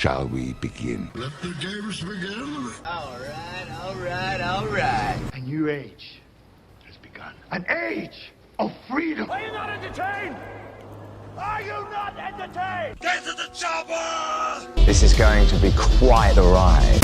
shall we begin? Let the games begin. All right. A new age has begun. An age of freedom. Are you not entertained? Are you not entertained? Get to the chopper! This is going to be quite a ride.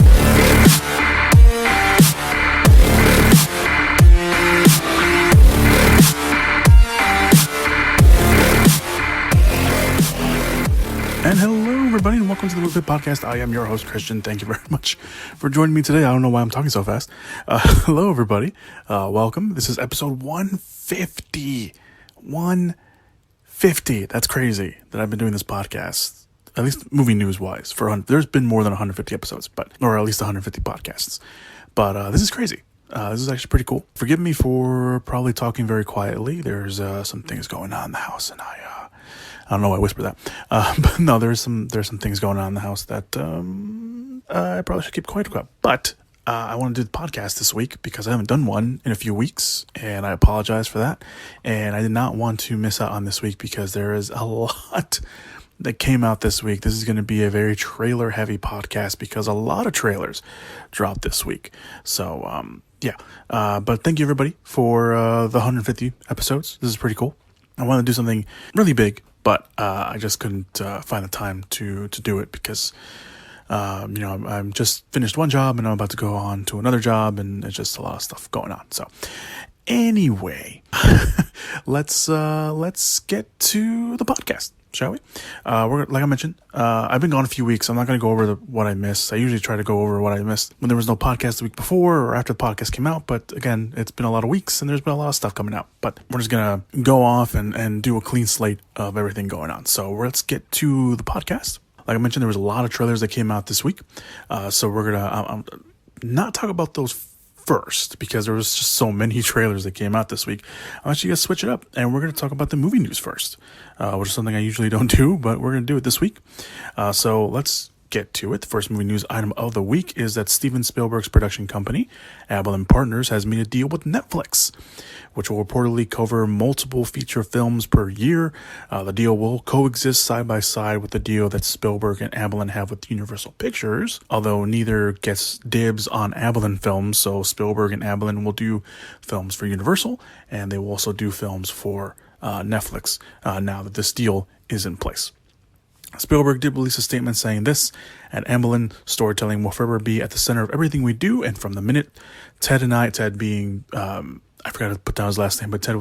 And hello, everybody, and welcome to the Movie Bit Podcast. I am your host, Christian. Thank you very much for joining me today. I don't know why I'm talking so fast. Hello, everybody. Welcome. This is episode 150. 150. That's crazy that I've been doing this podcast, at least movie news-wise. There's been more than 150 episodes, or at least 150 podcasts. But this is crazy. This is actually pretty cool. Forgive me for probably talking very quietly. There's some things going on in the house, and I don't know why I whispered that. But no, there's some things going on in the house that I probably should keep quiet about. But I want to do the podcast this week because I haven't done one in a few weeks, and I apologize for that. And I did not want to miss out on this week because there is a lot that came out this week. This is going to be a very trailer-heavy podcast because a lot of trailers dropped this week. So, yeah. But thank you, everybody, for the 150 episodes. This is pretty cool. I want to do something really big, but I just couldn't find the time to do it because, I'm just finished one job and I'm about to go on to another job, and it's just a lot of stuff going on. So anyway, let's get to the podcast, shall we? Like I mentioned, I've been gone a few weeks. I'm not going to go over what I missed. I usually try to go over what I missed when there was no podcast the week before or after the podcast came out. But again, it's been a lot of weeks and there's been a lot of stuff coming out. But we're just going to go off and do a clean slate of everything going on. So let's get to the podcast. Like I mentioned, there was a lot of trailers that came out this week. So we're going to not talk about those first because there was just so many trailers that came out this week. I'm actually going to switch it up and we're going to talk about the movie news first, which is something I usually don't do, but we're going to do it this week. So let's get to it. The first movie news item of the week is that Steven Spielberg's production company, Amblin Partners, has made a deal with Netflix, which will reportedly cover multiple feature films per year. The deal will coexist side by side with the deal that Spielberg and Amblin have with Universal Pictures, although neither gets dibs on Amblin films, so Spielberg and Amblin will do films for Universal, and they will also do films for Netflix now that this deal is in place. Spielberg did release a statement saying this: at Amblin, storytelling will forever be at the center of everything we do, and from the minute Ted being, I forgot to put down his last name, but Ted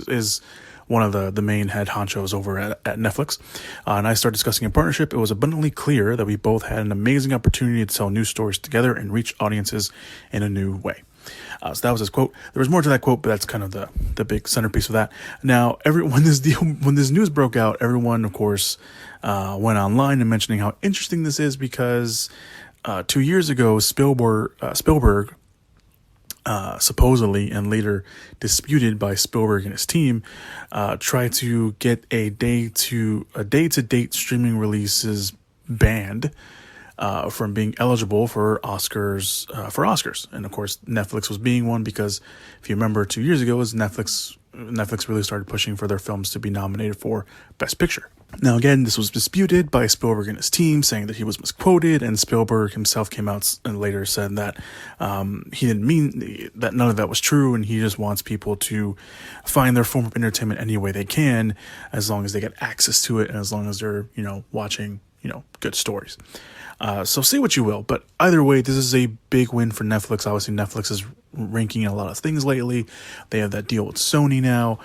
is one of the main head honchos over at Netflix, and I started discussing a partnership, it was abundantly clear that we both had an amazing opportunity to tell new stories together and reach audiences in a new way. So that was his quote. There was more to that quote, but that's kind of the big centerpiece of that. Now, when this news broke out, everyone, of course, went online and mentioning how interesting this is because 2 years ago, Spielberg supposedly and later disputed by Spielberg and his team, tried to get a day-to-date streaming releases banned from being eligible for Oscars. And of course, Netflix was being one because if you remember 2 years ago, Netflix really started pushing for their films to be nominated for Best Picture. Now, again, this was disputed by Spielberg and his team, saying that he was misquoted, and Spielberg himself came out and later said that he didn't mean that, none of that was true, and he just wants people to find their form of entertainment any way they can, as long as they get access to it, and as long as they're, watching, good stories. So say what you will, but either way, this is a big win for Netflix. Obviously, Netflix is ranking in a lot of things lately. They have that deal with Sony now,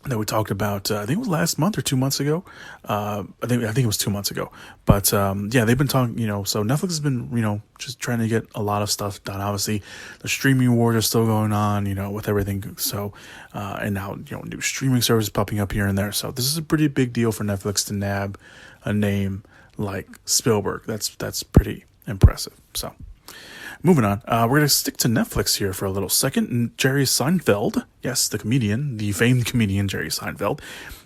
that we talked about, I think it was last month or 2 months ago. I think it was 2 months ago. But yeah, they've been talking, so Netflix has been, just trying to get a lot of stuff done. Obviously, the streaming wars are still going on, with everything. So, and now, new streaming services popping up here and there. So this is a pretty big deal for Netflix to nab a name like Spielberg. That's pretty impressive. So moving on, we're going to stick to Netflix here for a little second. And Jerry Seinfeld, yes, the famed comedian Jerry Seinfeld,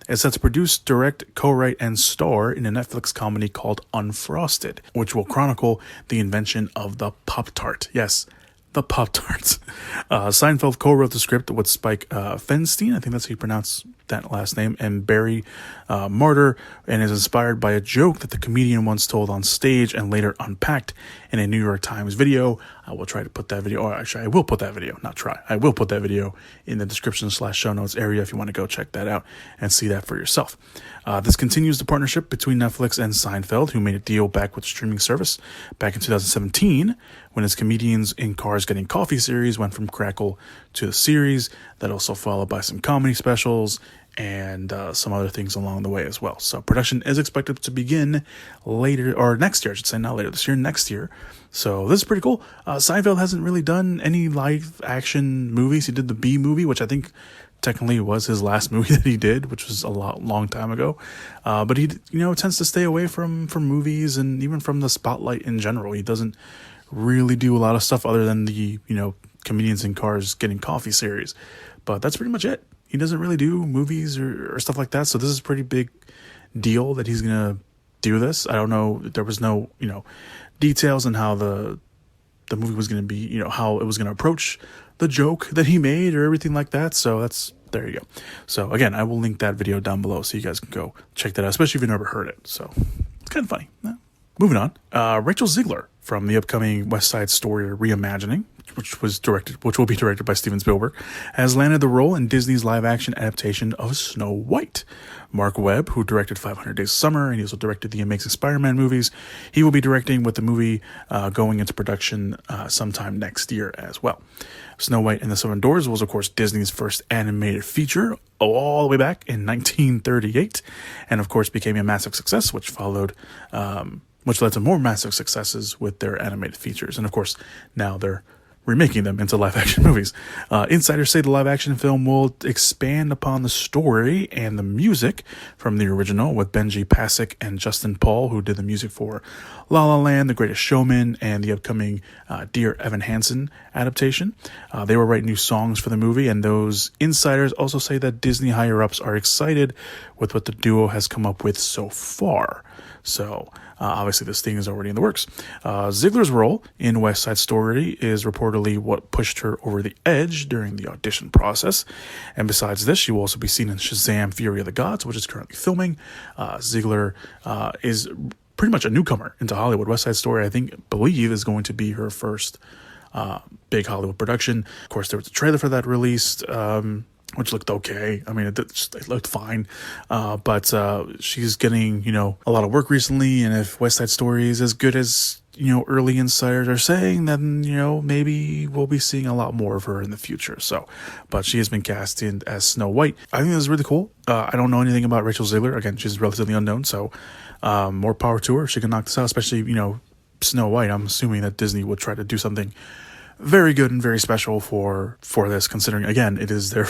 is set to produce, direct, co-write, and star in a Netflix comedy called Unfrosted, which will chronicle the invention of the Pop-Tart. Yes, the Pop-Tarts. Seinfeld co-wrote the script with Spike Feinstein, I think that's how you pronounce that last name, and Barry Martyr, and is inspired by a joke that the comedian once told on stage and later unpacked in a New York Times video. I will try to put that video, or actually I will put that video, not try, I will put that video in the description / show notes area if you want to go check that out and see that for yourself. This continues the partnership between Netflix and Seinfeld, who made a deal back with the streaming service back in 2017 when his Comedians in Cars Getting Coffee series went from Crackle to the series. That also followed by some comedy specials and some other things along the way as well. So production is expected to begin later, or next year, I should say, not later this year, next year. So this is pretty cool. Seinfeld hasn't really done any live action movies. He did the B movie, which I think technically was his last movie that he did, which was a long time ago. But he, tends to stay away from movies and even from the spotlight in general. He doesn't really do a lot of stuff other than the, Comedians in Cars Getting Coffee series. But that's pretty much it. He doesn't really do movies or stuff like that. So this is a pretty big deal that he's going to do this. I don't know. There was no, details on how the movie was going to be, how it was going to approach the joke that he made or everything like that. So there you go. So again, I will link that video down below so you guys can go check that out, especially if you've never heard it. So it's kind of funny. Moving on, Rachel Ziegler from the upcoming West Side Story reimagining, which will be directed by Steven Spielberg, has landed the role in Disney's live-action adaptation of Snow White. Mark Webb, who directed 500 Days of Summer, and he also directed the Amazing Spider-Man movies, he will be directing with the movie going into production sometime next year as well. Snow White and the Seven Dwarfs was, of course, Disney's first animated feature all the way back in 1938, and of course became a massive success, which led to more massive successes with their animated features. And of course, now they're remaking them into live-action movies. Insiders say the live-action film will expand upon the story and the music from the original, with Benji Pasek and Justin Paul, who did the music for La La Land, The Greatest Showman, and the upcoming Dear Evan Hansen adaptation. They will write new songs for the movie, and those insiders also say that Disney higher-ups are excited with what the duo has come up with so far. So, obviously this thing is already in the works. Ziegler's role in West Side Story is reportedly what pushed her over the edge during the audition process. And besides this, she will also be seen in Shazam! Fury of the Gods, which is currently filming. Ziegler is pretty much a newcomer into Hollywood. West Side Story, I believe, is going to be her first big Hollywood production. Of course, there was a trailer for that released, which looked okay. I mean, it looked fine. But she's getting, a lot of work recently. And if West Side Story is as good as, early insiders are saying, then, maybe we'll be seeing a lot more of her in the future. So, but she has been cast in as Snow White. I think this is really cool. I don't know anything about Rachel Ziegler. Again, she's relatively unknown. So, more power to her. She can knock this out, especially, Snow White. I'm assuming that Disney would try to do something very good and very special for this, considering, again, it was their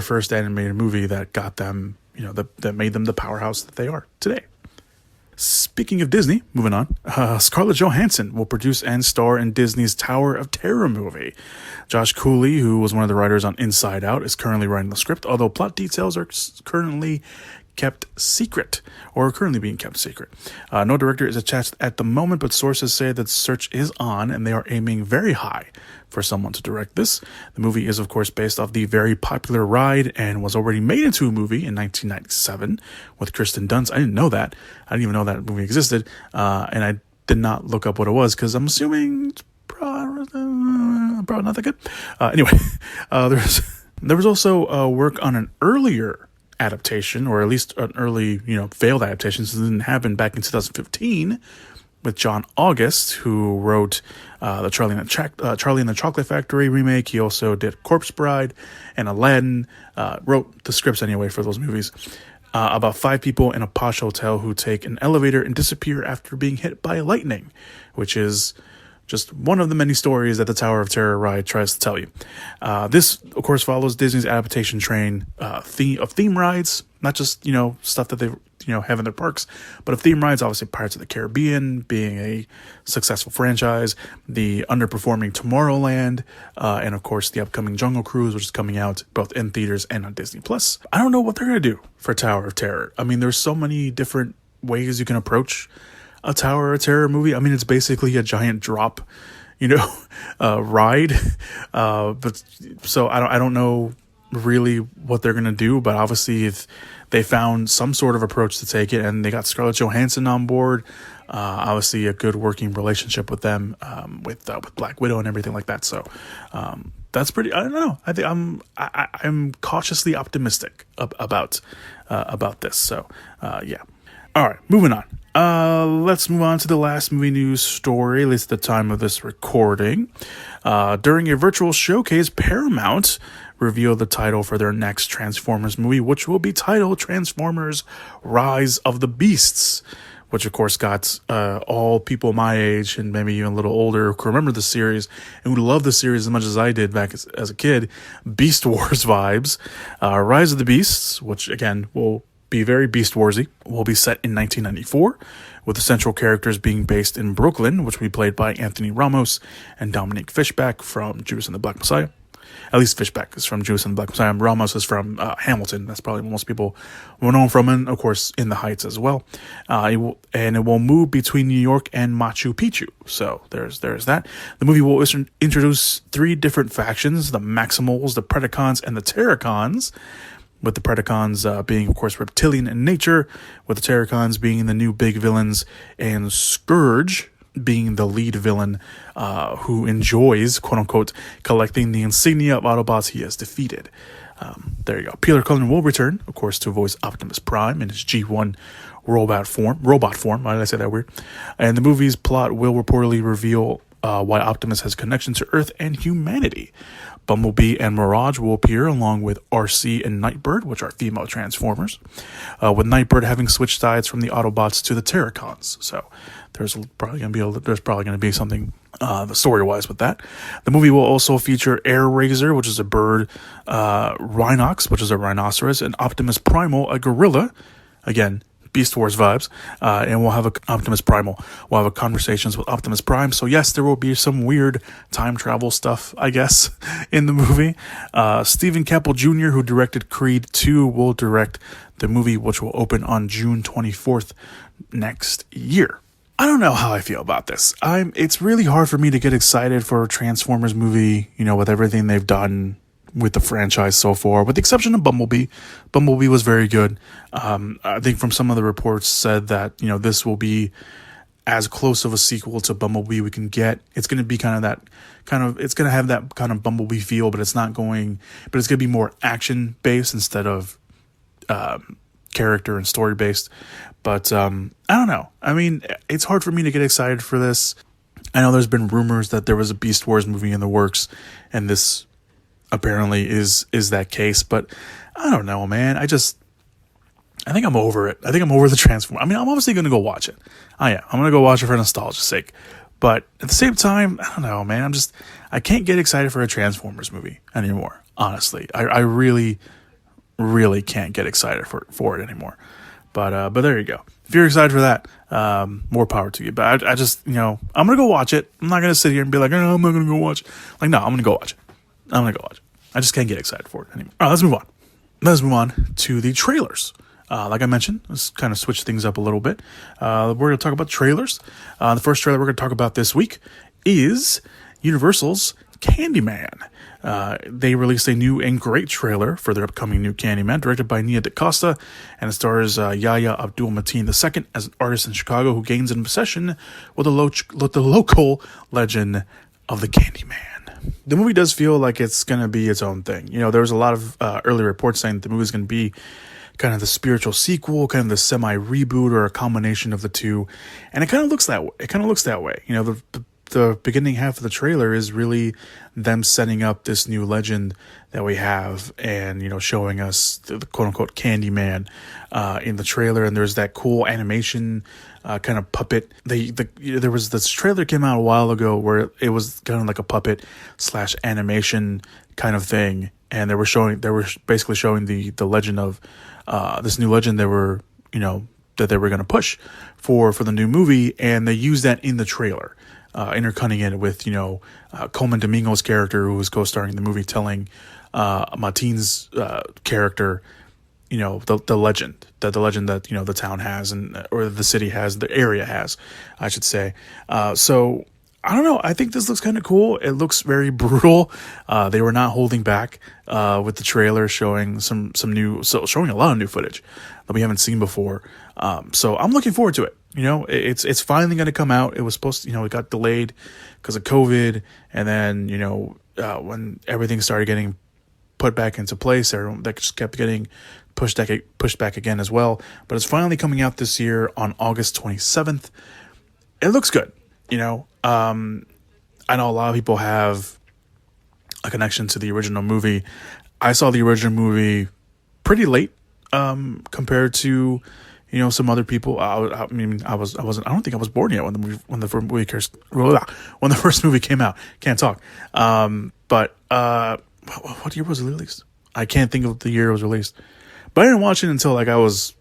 first animated movie that got them, that made them the powerhouse that they are today. Speaking of Disney, moving on, Scarlett Johansson will produce and star in Disney's Tower of Terror movie. Josh Cooley, who was one of the writers on Inside Out, is currently writing the script, although plot details are currently being kept secret. No director is attached at the moment, but sources say that the search is on and they are aiming very high for someone to direct this. The movie is, of course, based off the very popular ride and was already made into a movie in 1997 with Kirsten Dunst. I didn't know that. I didn't even know that movie existed. And I did not look up what it was because I'm assuming it's probably not that good. Anyway, there was also work on an earlier adaptation, or at least an early, failed adaptation, since it didn't happen back in 2015 with John August, who wrote the Charlie and the Chocolate Factory remake. He also did Corpse Bride and Aladdin, wrote the scripts anyway for those movies, about 5 people in a posh hotel who take an elevator and disappear after being hit by lightning, which is just one of the many stories that the Tower of Terror ride tries to tell you. This, of course, follows Disney's adaptation train theme rides, not just, stuff that they, have in their parks, but of theme rides. Obviously, Pirates of the Caribbean being a successful franchise, the underperforming Tomorrowland, and of course, the upcoming Jungle Cruise, which is coming out both in theaters and on Disney+. I don't know what they're going to do for Tower of Terror. I mean, there's so many different ways you can approach a Tower of Terror movie. I mean, it's basically a giant drop, ride. But so I don't know really what they're going to do, but obviously if they found some sort of approach to take it, and they got Scarlett Johansson on board, obviously a good working relationship with them, with Black Widow and everything like that. So that's pretty. I don't know. I think I'm cautiously optimistic about this. So yeah. All right, moving on. Let's move on to the last movie news story, at least at the time of this recording. During a virtual showcase, Paramount revealed the title for their next Transformers movie, which will be titled Transformers Rise of the Beasts, which of course got all people my age and maybe even a little older who remember the series and who love the series as much as I did back as a kid, Beast Wars vibes. Rise of the Beasts, which again will be very Beast Warsy, will be set in 1994, with the central characters being based in Brooklyn, which will be played by Anthony Ramos and Dominique Fishback from Judas and the Black Messiah. At least Fishback is from Judas and the Black Messiah. Ramos is from Hamilton. That's probably what most people will know him from, and of course In the Heights as well. It will move between New York and Machu Picchu. So there's that. The movie will introduce 3 different factions: the Maximals, the Predacons, and the Terracons. With the Predacons being, of course, reptilian in nature, with the Terracons being the new big villains, and Scourge being the lead villain who enjoys, quote-unquote, collecting the insignia of Autobots he has defeated. There you go. Peter Cullen will return, of course, to voice Optimus Prime in his G1 robot form. Why did I say that weird? And the movie's plot will reportedly reveal why Optimus has connection to Earth and humanity. Bumblebee and Mirage will appear along with RC and Nightbird, which are female Transformers, with Nightbird having switched sides from the Autobots to the Terracons. So there's probably going to be something story-wise with that. The movie will also feature Air Razor, which is a bird, Rhinox, which is a rhinoceros, and Optimus Primal, a gorilla. Again, Beast Wars vibes, and we'll have Optimus Primal. We'll have conversations with Optimus Prime. So yes, there will be some weird time travel stuff, I guess, in the movie. Stephen Caple Jr., who directed Creed 2, will direct the movie, which will open on June 24th next year. I don't know how I feel about this. It's really hard for me to get excited for a Transformers movie, with everything they've done with the franchise so far, with the exception of Bumblebee. Bumblebee was very good. I think from some of the reports said that, this will be as close of a sequel to Bumblebee we can get. It's going to be it's going to have that kind of Bumblebee feel, but it's going to be more action based instead of character and story based. But I don't know. I mean, it's hard for me to get excited for this. I know there's been rumors that there was a Beast Wars movie in the works, and this apparently is that case, but I don't know, man. I think I'm over it. I think I'm over the Transform. I mean, I'm obviously going to go watch it. I'm going to go watch it for nostalgia's sake. But at the same time, I don't know, man. I can't get excited for a Transformers movie anymore. Honestly, I really, really can't get excited for it anymore. But there you go. If you're excited for that, more power to you. But I just, I'm going to go watch it. I'm not going to sit here and be like, oh, I'm not going to go watch it. Like, no, I'm going to go watch it. I just can't get excited for it anymore. All right, let's move on. Let's move on to the trailers. Like I mentioned, let's kind of switch things up a little bit. We're going to talk about trailers. The first trailer we're going to talk about this week is Universal's Candyman. They released a new and great trailer for their upcoming new Candyman, directed by Nia DaCosta, and it stars Yahya Abdul-Mateen II as an artist in Chicago who gains an obsession with the local legend of the Candyman. The movie does feel like it's going to be its own thing. There was a lot of early reports saying that the movie is going to be kind of the spiritual sequel, kind of the semi-reboot or a combination of the two. And it kind of looks that way. The beginning half of the trailer is really them setting up this new legend that we have and, showing us the quote-unquote Candyman in the trailer. And there's that cool animation kind of puppet. There was this trailer came out a while ago where it was kind of like a puppet / animation kind of thing. And they were basically showing the legend of this new legend that they were going to push for the new movie. And they used that in the trailer. Intercutting it with, Coleman Domingo's character who was co-starring in the movie telling Mateen's character, the legend that the town has or the city has, the area has, I should say. So I don't know. I think this looks kind of cool. It looks very brutal. They were not holding back with the trailer, showing showing a lot of new footage that we haven't seen before. So I'm looking forward to it. It's finally going to come out. It was supposed to, it got delayed because of COVID, and then when everything started getting put back into place, that just kept getting pushed back again as well. But it's finally coming out this year on August 27th. It looks good. I know a lot of people have a connection to the original movie. I saw the original movie pretty late compared to some other people. I don't think I was born yet when the first movie came out. Can't talk. But what year was it released? I can't think of the year it was released. But I didn't watch it until I was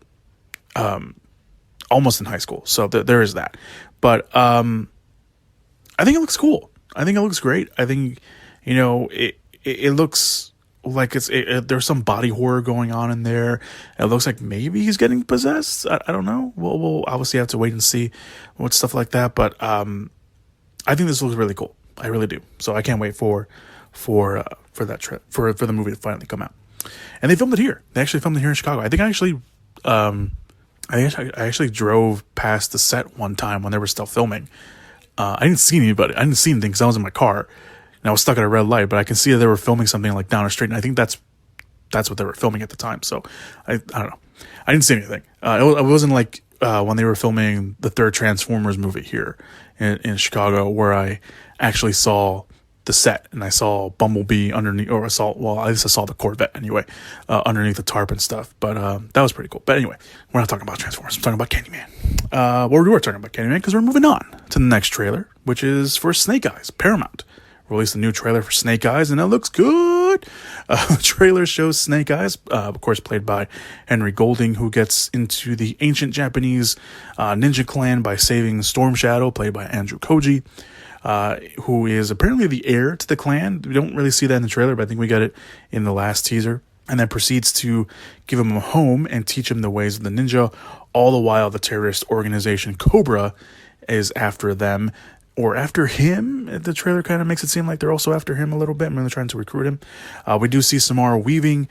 almost in high school. So there is that. But I think it looks cool. I think it looks great. I think it looks like there's some body horror going on in there. It looks like maybe he's getting possessed. I don't know. We'll obviously have to wait and see what stuff like that. But I think this looks really cool. I really do. So I can't wait for that trip for the movie to finally come out. And they filmed it here. They actually filmed it here in Chicago. I think I actually drove past the set one time when they were still filming. I didn't see anybody. I didn't see anything because I was in my car and I was stuck at a red light. But I can see that they were filming something like down the street, and I think that's what they were filming at the time. So I don't know. I didn't see anything. It wasn't like when they were filming the third Transformers movie here in Chicago, where I actually saw the set and I saw Bumblebee underneath, at least I saw the Corvette anyway, underneath the tarp and stuff. But that was pretty cool. But anyway, we're not talking about Transformers. We're talking about Candyman. We were talking about Candyman because we're moving on to the next trailer, which is for Snake Eyes. Paramount released a new trailer for Snake Eyes, and it looks good. The trailer shows Snake Eyes, of course, played by Henry Golding, who gets into the ancient Japanese ninja clan by saving Storm Shadow, played by Andrew Koji. Who is apparently the heir to the clan. We don't really see that in the trailer, but I think we got it in the last teaser. And then proceeds to give him a home and teach him the ways of the ninja. All the while, the terrorist organization Cobra is after them, or after him. The trailer kind of makes it seem like they're also after him a little bit. They're trying to recruit him. We do see Samara Weaving.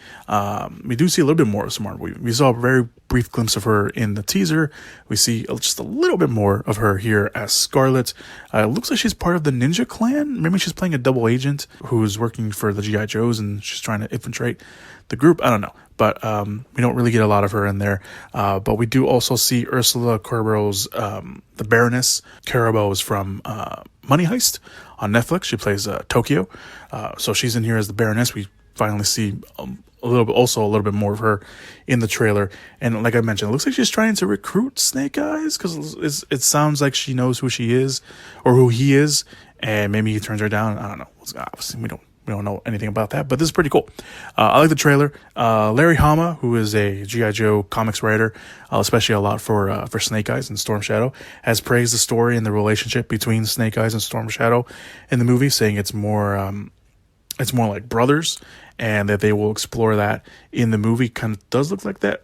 We do see a little bit more of Samara Weaving. We saw a very brief glimpse of her in the teaser. We see just a little bit more of her here as Scarlett. It looks like she's part of the ninja clan. Maybe she's playing a double agent who's working for the G.I. Joes and she's trying to infiltrate the group. I don't know. But we don't really get a lot of her in there. But we do also see Ursula Corberell's the Baroness. Carabelle is from Money Heist on Netflix. She plays Tokyo. So she's in here as the Baroness. We finally see a little bit more of her in the trailer. And like I mentioned, it looks like she's trying to recruit Snake Eyes because it sounds like she knows who she is or who he is. And maybe he turns her down. I don't know. Obviously, we don't know anything about that, but this is pretty cool. I like the trailer. Larry Hama, who is a G.I. Joe comics writer, especially a lot for Snake Eyes and Storm Shadow, has praised the story and the relationship between Snake Eyes and Storm Shadow in the movie, saying it's more like brothers, and that they will explore that in the movie. Kind of does look like that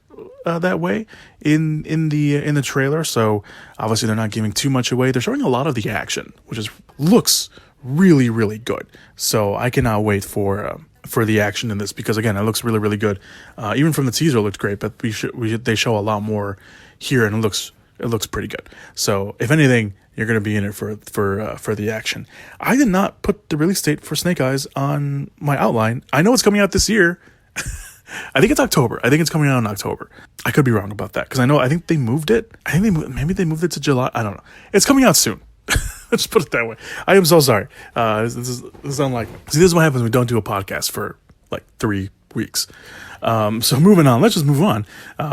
way in the trailer. So obviously they're not giving too much away. They're showing a lot of the action, which looks really, really good. So I cannot wait for the action in this, because again, it looks really, really good. Even from the teaser, it looks great, but they show a lot more here, and it looks pretty good. So if anything, you're going to be in it for the action. I did not put the release date for Snake Eyes on my outline. I know it's coming out this year. I think it's October. I think it's coming out in October. I could be wrong about that, because I think they moved it. Maybe they moved it to July. I don't know. It's coming out soon. Let's put it that way. I am so sorry. This is unlike. See, this is what happens when we don't do a podcast for like 3 weeks. So moving on. Let's just move on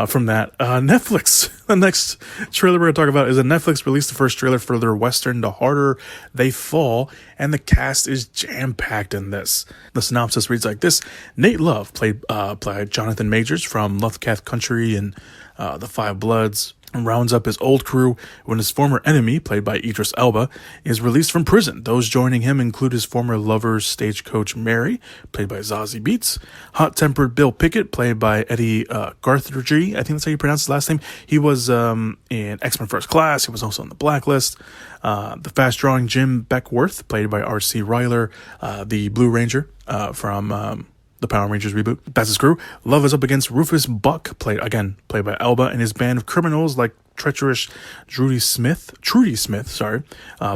from that. Netflix. The next trailer we're going to talk about is that Netflix released the first trailer for their Western, The Harder They Fall, and the cast is jam-packed in this. The synopsis reads like this. Nate Love, played by Jonathan Majors from Lovecraft Country and The Five Bloods, and rounds up his old crew when his former enemy, played by Idris Elba, is released from prison. Those joining him include his former lover, stagecoach Mary, played by Zazie Beetz, hot-tempered Bill Pickett, played by Eddie Garthurgy, I think that's how you pronounce his last name. He was in X-Men First Class. He was also on the Blacklist. The fast-drawing Jim Beckworth, played by R.C. Ryler, the Blue Ranger from the Power Rangers reboot. That's his crew. Love is up against Rufus Buck, played by Elba, and his band of criminals like treacherous Trudy Smith,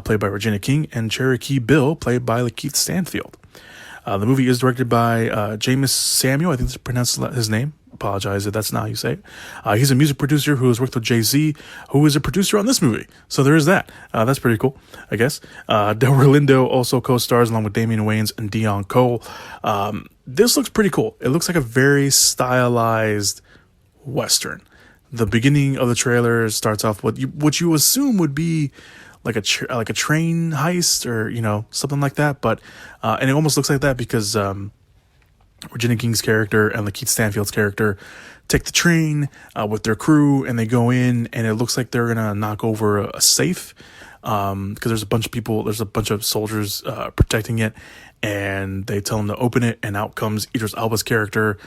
played by Regina King, and Cherokee Bill, played by Lakeith Stanfield. The movie is directed by Jameis Samuel. I think that's pronounced his name. Apologize if that's not how you say it. He's a music producer who has worked with Jay-Z, who is a producer on this movie. So there is that. That's pretty cool, I guess. Delroy Lindo also co-stars along with Damian Wayans and Dion Cole. This looks pretty cool. It looks like a very stylized Western. The beginning of the trailer starts off with what you assume would be like a train heist or something like that, but and it almost looks like that because Regina King's character and Lakeith Stanfield's character take the train with their crew, and they go in, and it looks like they're gonna knock over a safe because there's a bunch of soldiers protecting it, and they tell him to open it, and out comes Idris Elba's character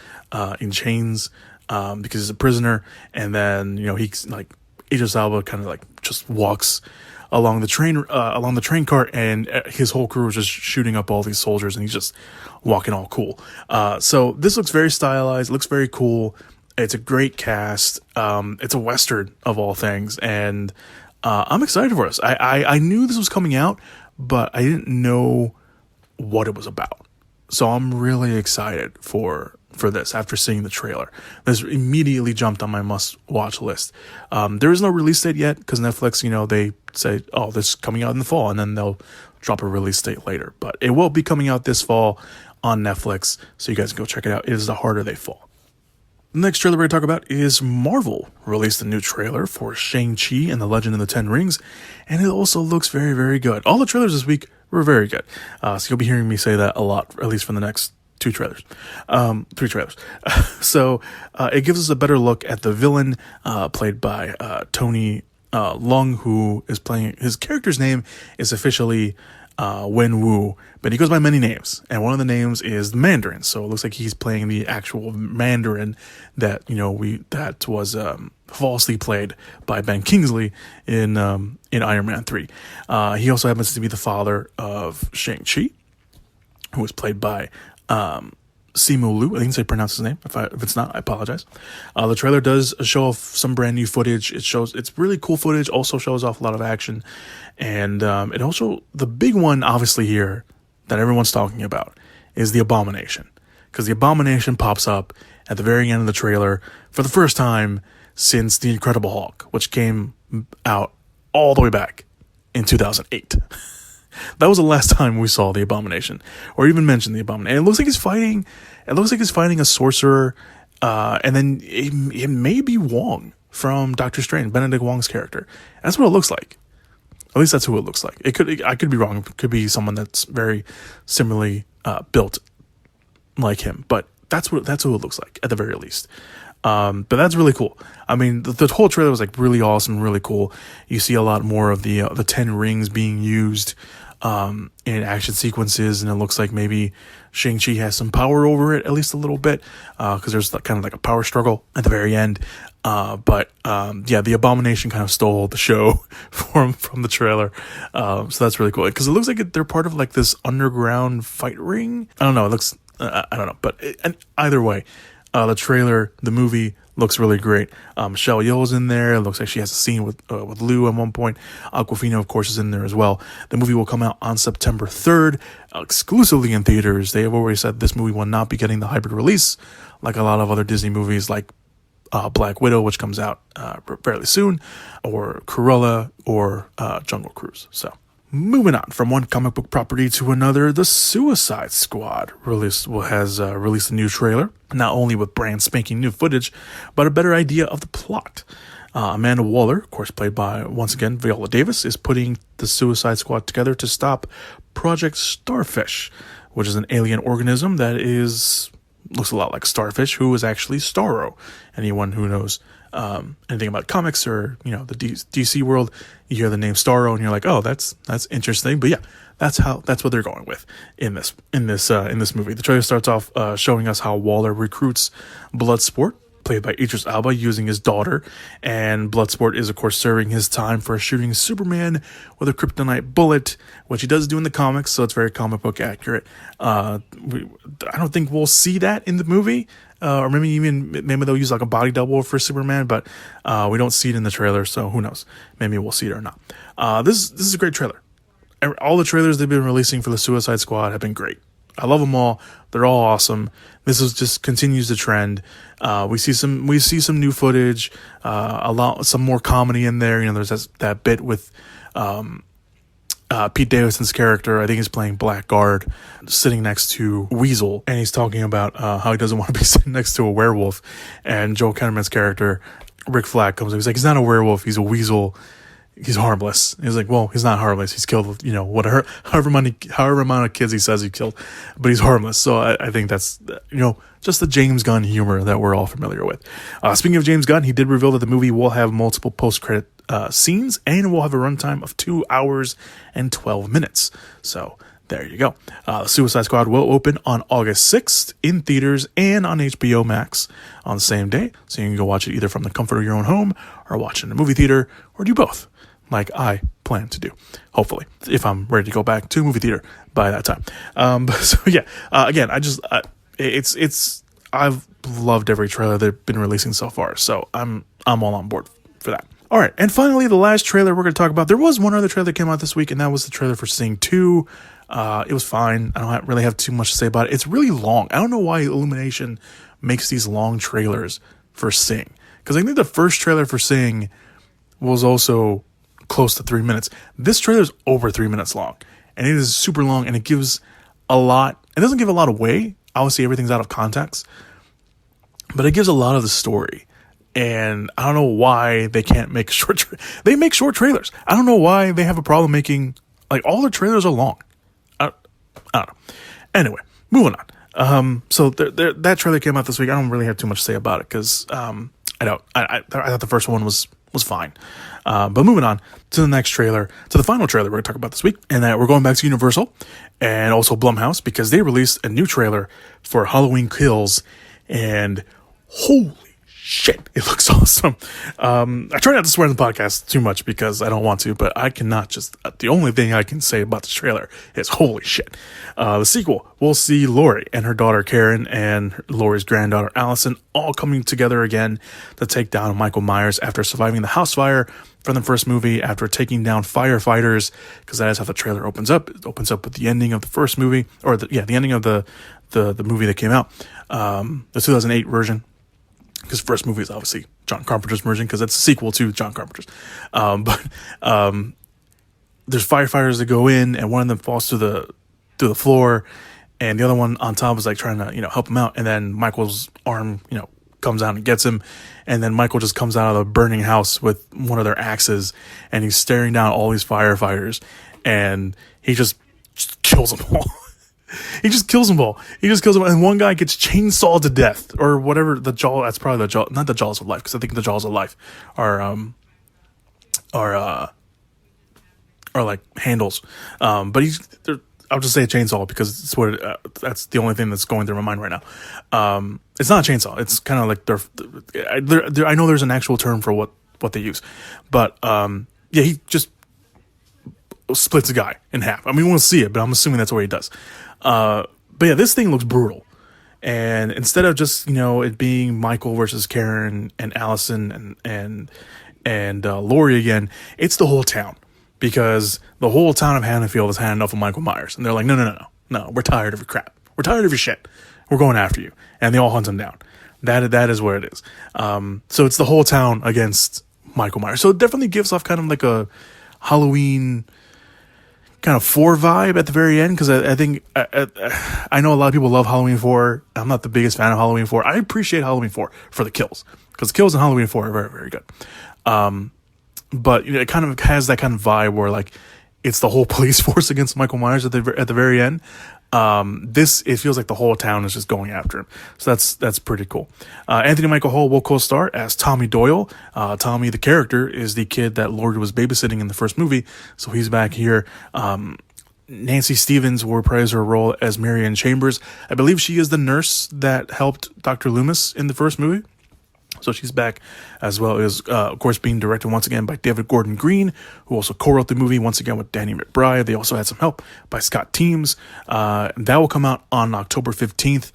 in chains because he's a prisoner, and then he's like Idris Elba kind of like just walks along the train cart, and his whole crew is just shooting up all these soldiers, and he's just walking all cool. So this looks very stylized, looks very cool. It's a great cast. It's a Western of all things, and I'm excited for this. I knew this was coming out, but I didn't know what it was about. So I'm really excited for this after seeing the trailer. This immediately jumped on my must-watch list. There is no release date yet because Netflix, they say, oh, this is coming out in the fall, and then they'll drop a release date later. But it will be coming out this fall on Netflix, so you guys can go check it out. It is The Harder They Fall. The next trailer we're going to talk about is Marvel released a new trailer for Shang-Chi and the Legend of the Ten Rings, and it also looks very, very good. All the trailers this week were very good. So you'll be hearing me say that a lot, at least for the next three trailers. So it gives us a better look at the villain played by Tony Leung, who is playing, his character's name is officially Wen Wu, but he goes by many names, and one of the names is the Mandarin. So it looks like he's playing the actual Mandarin that that was falsely played by Ben Kingsley in Iron Man 3. He also happens to be the father of Shang-Chi, who was played by Simu Liu. I think I pronounce his name. If it's not, I apologize. The trailer does show off some brand new footage. It's really cool footage. Also shows off a lot of action, and it also, the big one obviously here that everyone's talking about is the Abomination, because the Abomination pops up at the very end of the trailer for the first time since The Incredible Hulk, which came out all the way back in 2008. That was the last time we saw the Abomination, or even mentioned the Abomination. And it looks like he's fighting a sorcerer, and then it may be Wong from Doctor Strange, Benedict Wong's character. That's what it looks like. At least that's who it looks like. I could be wrong. It could be someone that's very similarly built like him, but that's who it looks like at the very least. But that's really cool. I mean, the whole trailer was like really awesome, really cool. You see a lot more of the 10 rings being used in action sequences, and it looks like maybe Shang-Chi has some power over it, at least a little bit, because there's kind of like a power struggle at the very end. But the Abomination kind of stole the show from the trailer. So that's really cool, because it looks like they're part of like this underground fight ring. I don't know. It looks, I don't know, but either way, the trailer, the movie looks really great. Michelle Yeoh's in there. It looks like she has a scene with Lou at one point. Awkwafina, of course, is in there as well. The movie will come out on September 3rd, exclusively in theaters. They have already said this movie will not be getting the hybrid release, like a lot of other Disney movies, like Black Widow, which comes out fairly soon, or Cruella, or Jungle Cruise. So, moving on from one comic book property to another, the Suicide Squad has released a new trailer, not only with brand spanking new footage, but a better idea of the plot. Amanda Waller, of course played by, once again, Viola Davis, is putting the Suicide Squad together to stop Project Starfish, which is an alien organism that looks a lot like Starfish, who is actually Starro. Anyone who knows anything about comics or, you know, the DC world, you hear the name Starro and you're like, oh, that's interesting. But yeah, that's what they're going with in this movie. The trailer starts off showing us how Waller recruits Bloodsport, played by Idris Elba, using his daughter, and Bloodsport is of course serving his time for shooting Superman with a kryptonite bullet, which he does do in the comics, so it's very comic book accurate. I don't think we'll see that in the movie, or maybe they'll use like a body double for Superman, but we don't see it in the trailer, so who knows? Maybe we'll see it or not. This is a great trailer. All the trailers they've been releasing for the Suicide Squad have been great. I love them all. They're all awesome. This is just continues the trend. We see some new footage, some more comedy in there. You know, there's that bit with Pete Davidson's character. I think he's playing Blackguard, sitting next to Weasel, and he's talking about how he doesn't want to be sitting next to a werewolf. And Joel Kinnaman's character, Rick Flag, comes in. He's like, he's not a werewolf. He's a weasel. He's harmless. He's like, well, he's not harmless. He's killed, you know, however amount of kids he says he killed, but he's harmless. So I think that's, you know, just the James Gunn humor that we're all familiar with. Speaking of James Gunn, he did reveal that the movie will have multiple post-credit scenes and will have a runtime of 2 hours and 12 minutes. So there you go. Suicide Squad will open on August 6th in theaters and on HBO Max on the same day. So you can go watch it either from the comfort of your own home or watch it in a movie theater or do both, like I plan to do, hopefully, if I'm ready to go back to a movie theater by that time. So yeah, again, I've loved every trailer they've been releasing so far, so I'm all on board for that. All right, and finally, the last trailer we're going to talk about. There was one other trailer that came out this week, and that was the trailer for Sing 2. It was fine. I don't really have too much to say about it. It's really long. I don't know why Illumination makes these long trailers for Sing, because I think the first trailer for Sing was also close to 3 minutes. This trailer is over 3 minutes long, and it is super long, and it gives a lot. It doesn't give a lot away. Obviously, everything's out of context, but it gives a lot of the story. And I don't know why they can't make they make short trailers. I don't know why they have a problem making, like, all their trailers are long. I don't know. Anyway, moving on. So that trailer came out this week. I don't really have too much to say about it because I thought the first one was fine. But moving on to the next trailer, to the final trailer we're going to talk about this week, and that we're going back to Universal and also Blumhouse, because they released a new trailer for Halloween Kills, and holy shit, it looks awesome. I try not to swear in the podcast too much because I don't want to, but I cannot the only thing I can say about this trailer is holy shit. The sequel, we'll see Laurie and her daughter Karen and Laurie's granddaughter Allison all coming together again to take down Michael Myers after surviving the house fire from the first movie, after taking down firefighters, because that is how the trailer opens up. It opens up with the ending of the first movie, or the ending of the movie that came out, the 2008 version. Because the first movie is obviously John Carpenter's version, because it's a sequel to John Carpenter's. But there's firefighters that go in, and one of them falls through the floor, and the other one on top is like trying to, help him out. And then Michael's arm, comes out and gets him. And then Michael just comes out of the burning house with one of their axes, and he's staring down all these firefighters, and he just kills them all. He just kills them all. And one guy gets chainsawed to death, or whatever. That's probably the jaw, not the jaws of life, because I think the jaws of life are like handles. But I'll just say a chainsaw because it's that's the only thing that's going through my mind right now. It's not a chainsaw. It's kind of like I know there's an actual term for what they use, but he just splits a guy in half. I mean, we'll see it, but I'm assuming that's what he does. But yeah, this thing looks brutal. And instead of just, it being Michael versus Karen and Allison and Laurie again, it's the whole town, because the whole town of Haddonfield has had enough of Michael Myers. And they're like, no, we're tired of your crap. We're tired of your shit. We're going after you. And they all hunt him down. That is what it is. So it's the whole town against Michael Myers. So it definitely gives off kind of like a Halloween kind of 4 vibe at the very end, because I think I know a lot of people love Halloween 4. I'm not the biggest fan of Halloween 4. I appreciate Halloween 4 for the kills, because the kills in Halloween 4 are very, very good. But it kind of has that kind of vibe where, like, it's the whole police force against Michael Myers at the very end. This, it feels like the whole town is just going after him. So that's pretty cool. Anthony Michael Hall will co-star as Tommy Doyle. Tommy, the character, is the kid that Laurie was babysitting in the first movie, so he's back here. Nancy Stevens will reprise her role as Marianne Chambers. I believe she is the nurse that helped Dr. Loomis in the first movie. So she's back, as well as, of course, being directed once again by David Gordon Green, who also co-wrote the movie once again with Danny McBride. They also had some help by Scott Teems. That will come out on October 15th.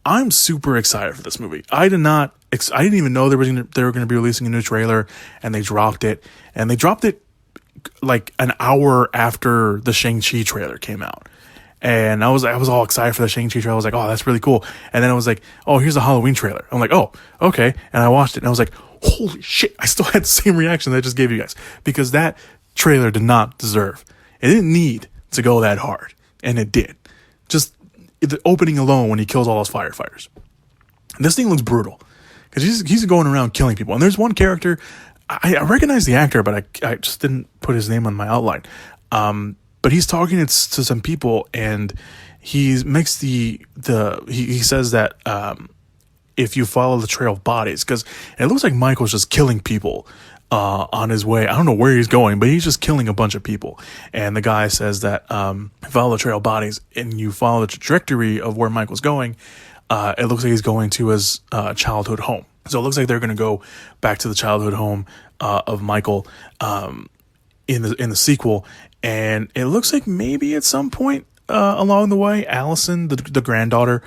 I'm super excited for this movie. I didn't even know they were going to be releasing a new trailer, and they dropped it. And they dropped it like an hour after the Shang-Chi trailer came out. And I was all excited for the Shang-Chi trailer. I was like, oh, that's really cool. And then I was like, oh, here's a Halloween trailer. I'm like, oh, okay. And I watched it and I was like, holy shit. I still had the same reaction that I just gave you guys, because that trailer did not deserve. It didn't need to go that hard. And it did. Just the opening alone when he kills all those firefighters. This thing looks brutal because he's going around killing people. And there's one character, I recognize the actor, but I just didn't put his name on my outline. But he's talking to some people, and he makes he says that if you follow the trail of bodies, because it looks like Michael's just killing people on his way. I don't know where he's going, but he's just killing a bunch of people. And the guy says that follow the trail of bodies, and you follow the trajectory of where Michael's going. It looks like he's going to his childhood home. So it looks like they're going to go back to the childhood home of Michael in the sequel. And it looks like maybe at some point along the way, Allison, the granddaughter,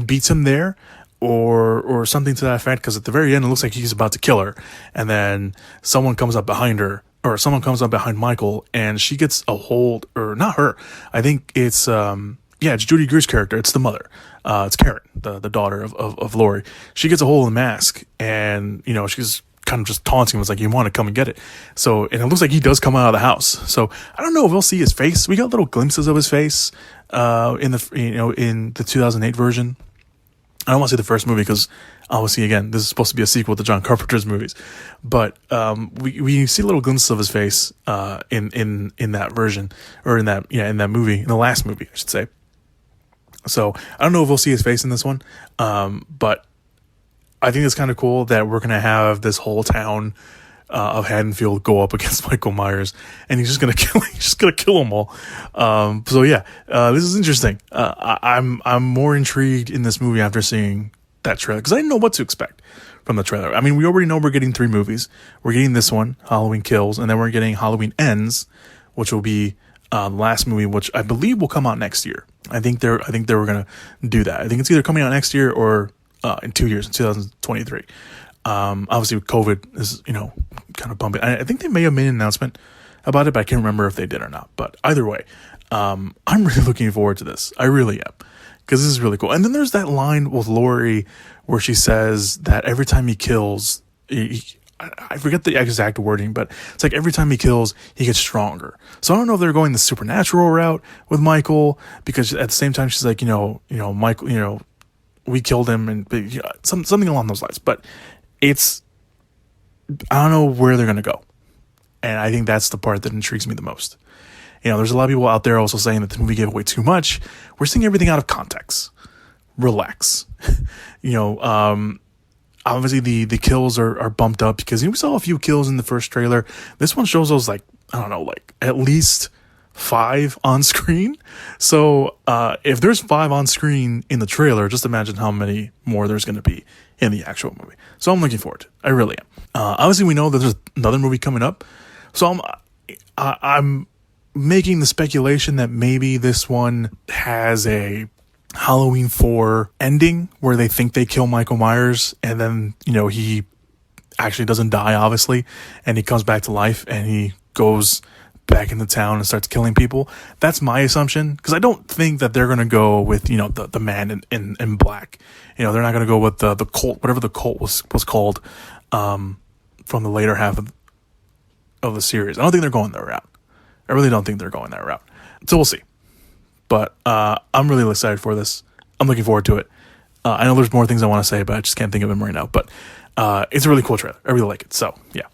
beats him there, or something to that effect. Because at the very end, it looks like he's about to kill her, and then someone comes up behind her, or someone comes up behind Michael, and she gets a hold, or not her. I think it's it's Judy Greer's character. It's the mother. It's Karen, the daughter of Laurie. She gets a hold of the mask, and she's kind of just taunting him. It's like, you want to come and get it. So, and it looks like he does come out of the house. So I don't know if we'll see his face. We got little glimpses of his face in the 2008 version. I don't want to see the first movie because obviously, again, this is supposed to be a sequel to John Carpenter's movies. But we see little glimpses of his face in that version, or in that movie, in the last movie, I should say. So I don't know if we'll see his face in this one, but I think it's kind of cool that we're going to have this whole town of Haddonfield go up against Michael Myers, and he's just going to kill them all. So yeah, this is interesting. I'm more intrigued in this movie after seeing that trailer, because I didn't know what to expect from the trailer. I mean, we already know we're getting 3 movies. We're getting this one, Halloween Kills, and then we're getting Halloween Ends, which will be the last movie, which I believe will come out next year. I think they were going to do that. I think it's either coming out next year or in 2 years, in 2023. Obviously with COVID is, kind of bumping. I think they may have made an announcement about it, but I can't remember if they did or not. But either way, I'm really looking forward to this. I really am, because this is really cool. And then there's that line with Laurie where she says that every time he kills, I forget the exact wording, but it's like every time he kills, he gets stronger. So I don't know if they're going the supernatural route with Michael, because at the same time she's like, Michael, we killed him, and something along those lines. But I don't know where they're going to go. And I think that's the part that intrigues me the most. There's a lot of people out there also saying that the movie gave away too much. We're seeing everything out of context. Relax. Obviously the kills are bumped up, because we saw a few kills in the first trailer. This one shows those at least 5 on screen. So if there's 5 on screen in the trailer, just imagine how many more there's going to be in the actual movie. So I'm looking forward to it. I really am. Obviously we know that there's another movie coming up. So I'm making the speculation that maybe this one has a Halloween 4 ending where they think they kill Michael Myers, and then, he actually doesn't die, obviously, and he comes back to life, and he goes back into town and starts killing people. That's my assumption, because I don't think that they're going to go with, the man in black. They're not going to go with the cult, whatever the cult was called from the later half of the series. I don't think they're going that route. I really don't think they're going that route. So we'll see. But I'm really excited for this. I'm looking forward to it. I know there's more things I want to say, but I just can't think of them right now. But it's a really cool trailer. I really like it. So, yeah.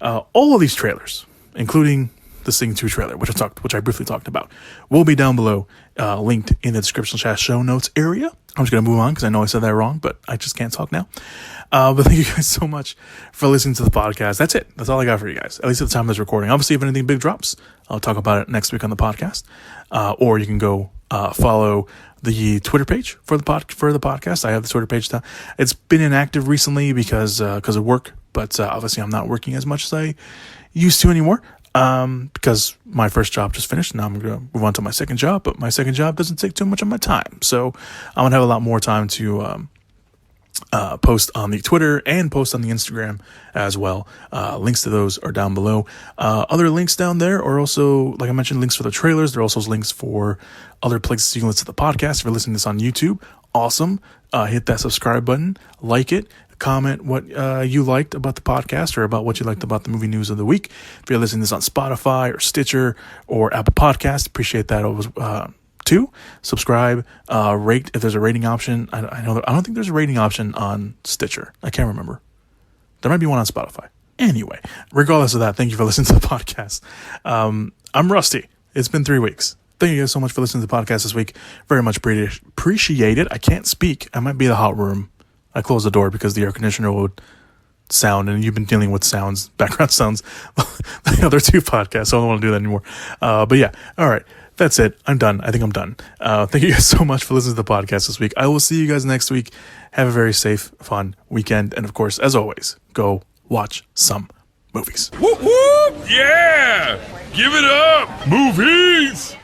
All of these trailers, including the Sing 2 trailer, which I briefly talked about, will be down below, linked in the description / show notes area. I'm just going to move on because I know I said that wrong, but I just can't talk now. But thank you guys so much for listening to the podcast. That's it. That's all I got for you guys, at least at the time of this recording. Obviously, if anything big drops, I'll talk about it next week on the podcast. Or you can go follow the Twitter page for the podcast. I have the Twitter page down. It's been inactive recently because of work, but obviously I'm not working as much as I used to anymore. Because my first job just finished. Now I'm going to move on to my second job, but my second job doesn't take too much of my time. So I'm going to have a lot more time to post on the Twitter and post on the Instagram as well. Links to those are down below. Other links down there are also, like I mentioned, links for the trailers. There are also links for other places you can listen to the podcast. If you're listening to this on YouTube, awesome. Hit that subscribe button, like it. Comment what you liked about the podcast or about what you liked about the movie news of the week. If you're listening to this on Spotify or Stitcher or Apple Podcasts, appreciate that too. Subscribe, rate if there's a rating option. I don't think there's a rating option on Stitcher. I can't remember. There might be one on Spotify. Anyway, regardless of that, thank you for listening to the podcast. I'm Rusty. It's been 3 weeks. Thank you guys so much for listening to the podcast this week. Very much appreciate it. I can't speak. I might be in the hot room. I closed the door because the air conditioner would sound, and you've been dealing with sounds, background sounds, the other 2 podcasts, so I don't want to do that anymore. But yeah, all right, that's it. I'm done. I think I'm done. Thank you guys so much for listening to the podcast this week. I will see you guys next week. Have a very safe, fun weekend, and of course, as always, go watch some movies. Whoop whoop! Yeah! Give it up! Movies!